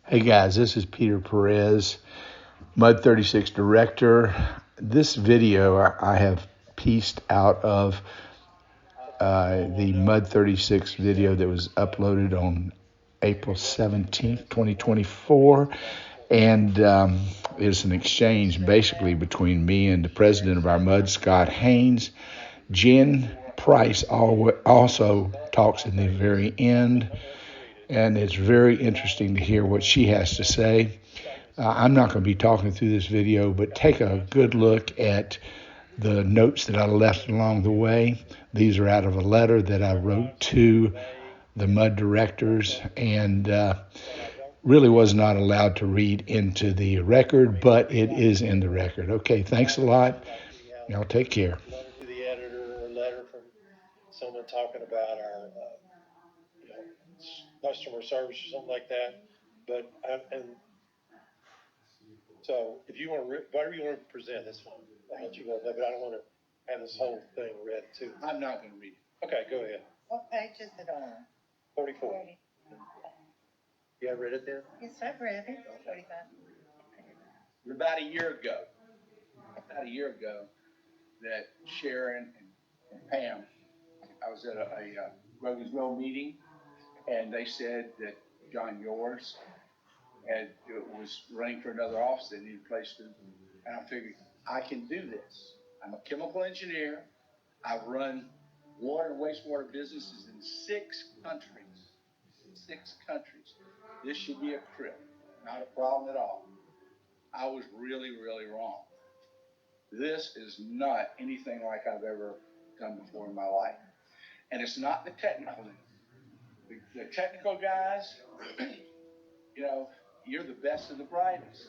Hey guys, this is Peter Perez, Mud 36 director. This video I have pieced out of the Mud 36 video that was uploaded on April 17th, 2024. And it's an exchange basically between me and the president of our Mud, Scott Haynes. Jen Price also talks in the very end, and it's very interesting to hear what she has to say. I'm not going to be talking through this video, but take a good look at the notes that I left along the way. These are out of a letter that I wrote to the MUD directors, and really was not allowed to read into the record, but it is in the record. Okay, thanks a lot. Y'all take care. Letter to the editor or letter from someone talking about our customer service or something like that. But and so if you want to, whatever you want to present, that's fine. I'll let you go, but I don't want to have this whole thing read too. I'm not going to read it. Okay, go ahead. What page is it on? 44. You have read it then? Yes, I've read it. 45. About a year ago, that Sharon and Pam, I was at a Grogan's Mill meeting, and they said that John Yours was running for another office. They needed a place to, and I figured I can do this. I'm a chemical engineer. I've run water and wastewater businesses in 6 countries. 6 countries. This should be a trip, not a problem at all. I was really, really wrong. This is not anything like I've ever done before in my life. And it's not the technical. The technical guys, you're the best of the brightest.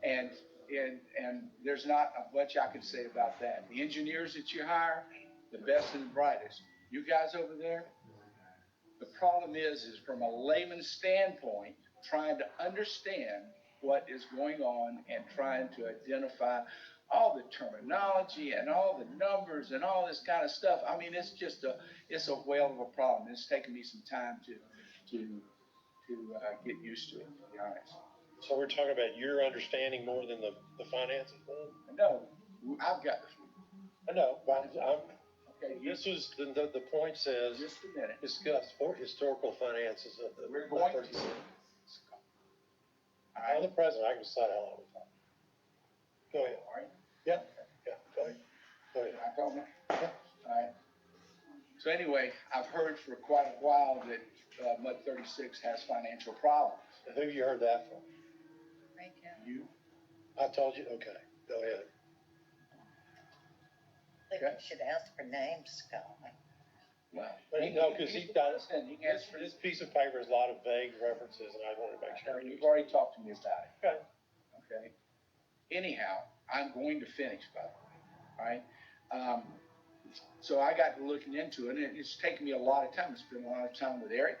And there's not much I can say about that. The engineers that you hire, the best and the brightest. You guys over there, the problem is from a layman's standpoint, trying to understand what is going on and trying to identify all the terminology and all the numbers and all this kind of stuff. I mean, it's a whale of a problem. It's taken me some time to get used to it, to be honest. So we're talking about your understanding more than the finances? No, I've got this. I know, but okay. This was the point says. Just a minute. Discuss historical finances of the. We're going to. I'm the president. I can decide how long we talk. Go ahead. All right. Yeah. Go ahead. I told me. Yeah. All right. So anyway, I've heard for quite a while that Mud 36 has financial problems. And who you heard that from? Thank you. You? I told you. Okay. Go ahead. I think you should ask for names, Scott. Well, because he does. He can ask for This piece of paper has a lot of vague references, and I want to make sure. You've already talked to me about it. Okay. Okay. Anyhow, I'm going to finish, by the way. All right. So I got to looking into it, and it's taken me a lot of time. I spent a lot of time with Eric,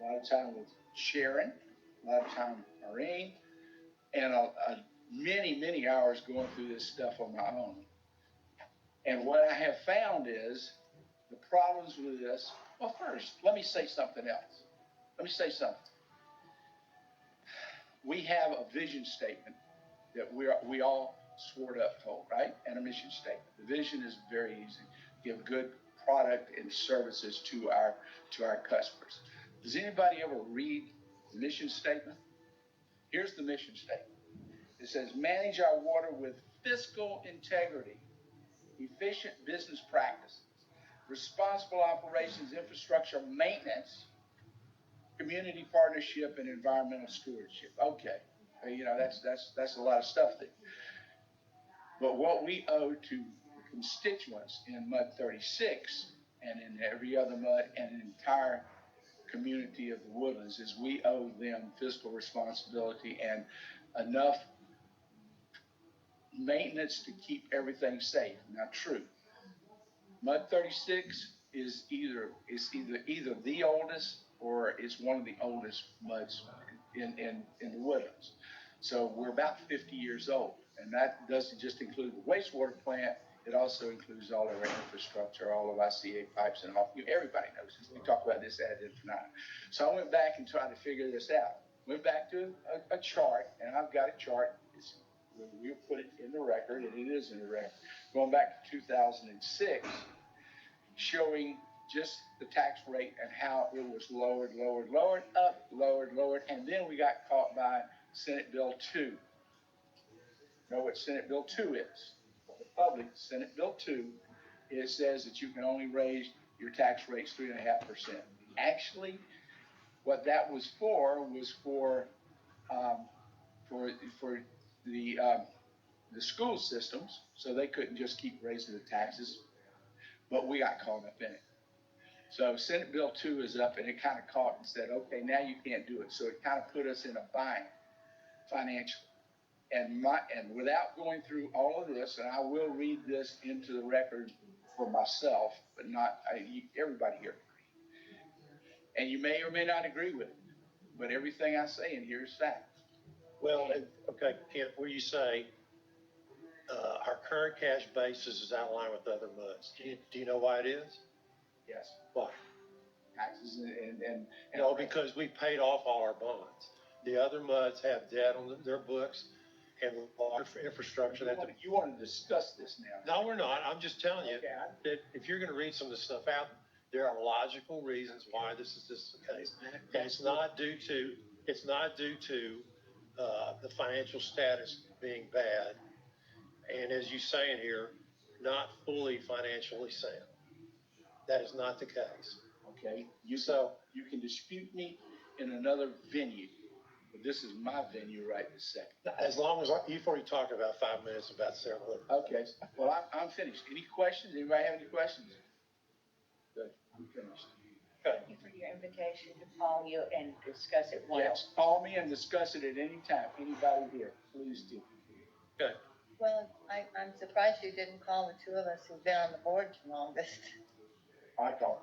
a lot of time with Sharon, a lot of time with Maureen, and many, many hours going through this stuff on my own. And what I have found is the problems with this. Well, first, let me say something else. We have a vision statement that we all swore up to, right? And a mission statement. The vision is very easy. Give good product and services to our customers. Does anybody ever read the mission statement? Here's the mission statement. It says, manage our water with fiscal integrity, efficient business practices, responsible operations, infrastructure maintenance, community partnership, and environmental stewardship. Okay, that's a lot of stuff there. But what we owe to the constituents in Mud 36 and in every other mud and the entire community of the Woodlands is we owe them fiscal responsibility and enough maintenance to keep everything safe. Now, true. Mud 36 is either the oldest or it's one of the oldest muds in the Woodlands. So we're about 50 years old, and that doesn't just include the wastewater plant. It also includes all of our infrastructure, all of our CA pipes, and all. Everybody knows this. We talk about this ad infinitum. So I went back and tried to figure this out. went back to a chart, and I've got a chart. We'll put it in the record, and it is in the record. Going back to 2006, showing just the tax rate and how it was lowered, lowered, and then we got caught by Senate Bill 2. Know what Senate Bill 2 is? The public, Senate Bill 2, it says that you can only raise your tax rates 3.5%. Actually, what that was for the school systems, so they couldn't just keep raising the taxes, but we got caught up in it. So Senate Bill 2 is up, and it kind of caught and said, okay, now you can't do it. So it kind of put us in a bind financially. And without going through all of this, and I will read this into the record for myself, but not everybody here. And you may or may not agree with it, but everything I say in here is fact. Well, okay, Kent, where you say, our current cash basis is outlined with other MUDs. Do you know why it is? Yes. Why? Taxes and No, because we paid off all our bonds. The other MUDs have debt on their books and water for infrastructure. You want to discuss this now? No, we're not. I'm just telling you Okay. that if you're going to read some of this stuff out, there are logical reasons why this is the case. And it's not due to the financial status being bad. And as you say in here, not fully financially sound. That is not the case. Okay. You can dispute me in another venue, but this is my venue right this second. As long as you've already talked about 5 minutes about several. Okay. Well, I'm finished. Any questions? Anybody have any questions? Good. I'm finished. Thank you for your invitation to call you and discuss it. Yes, call me and discuss it at any time. Anybody here, please do. Okay. Well, I'm surprised you didn't call the two of us who've been on the board the longest. I called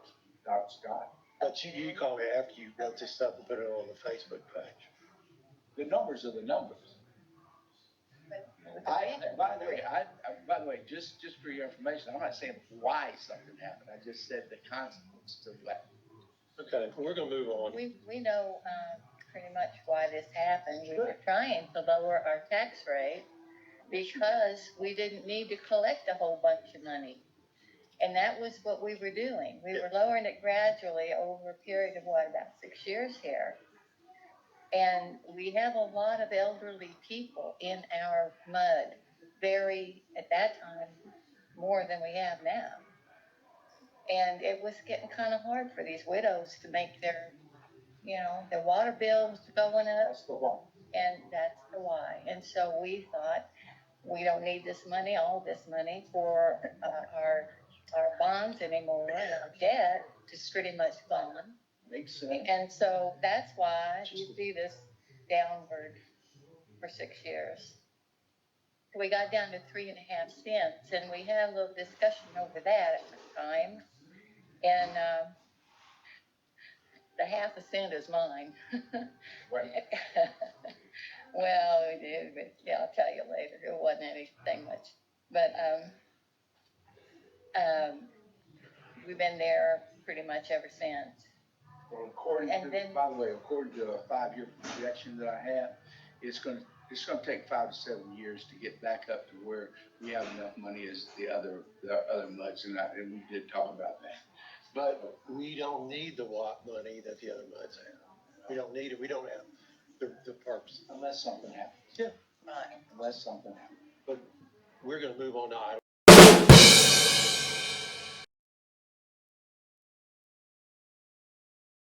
Dr. Scott. But you call me after you wrote this stuff and put it on the Facebook page. The numbers are the numbers. By the way, just for your information, I'm not saying why something happened. I just said the consequences of that. Okay, we're gonna move on. We know pretty much why this happened. We were trying to lower our tax rate because we didn't need to collect a whole bunch of money. And that was what we were doing. We were lowering it gradually over a period of about 6 years here. And we have a lot of elderly people in our MUD, at that time, more than we have now. And it was getting kind of hard for these widows to make their water bills going up. That's the one. And that's the why. And so we thought, we don't need this money, all this money for our bonds anymore, and our debt is pretty much gone. Makes sense. And so that's why you see this downward for 6 years. We got down to 3.5 cents, and we had a little discussion over that at the time. And the 0.5 cent is mine. Right. Well, I'll tell you later. It wasn't anything much, but we've been there pretty much ever since. Well, by the way, according to a 5-year projection that I have, it's going to take 5 to 7 years to get back up to where we have enough money as the other MUDs, and we did talk about that. But we don't need the WAP money that the other MUDs have. We don't need it. We don't have the purpose. unless something happens. Yeah. Right. Unless something happens. But we're going to move on to item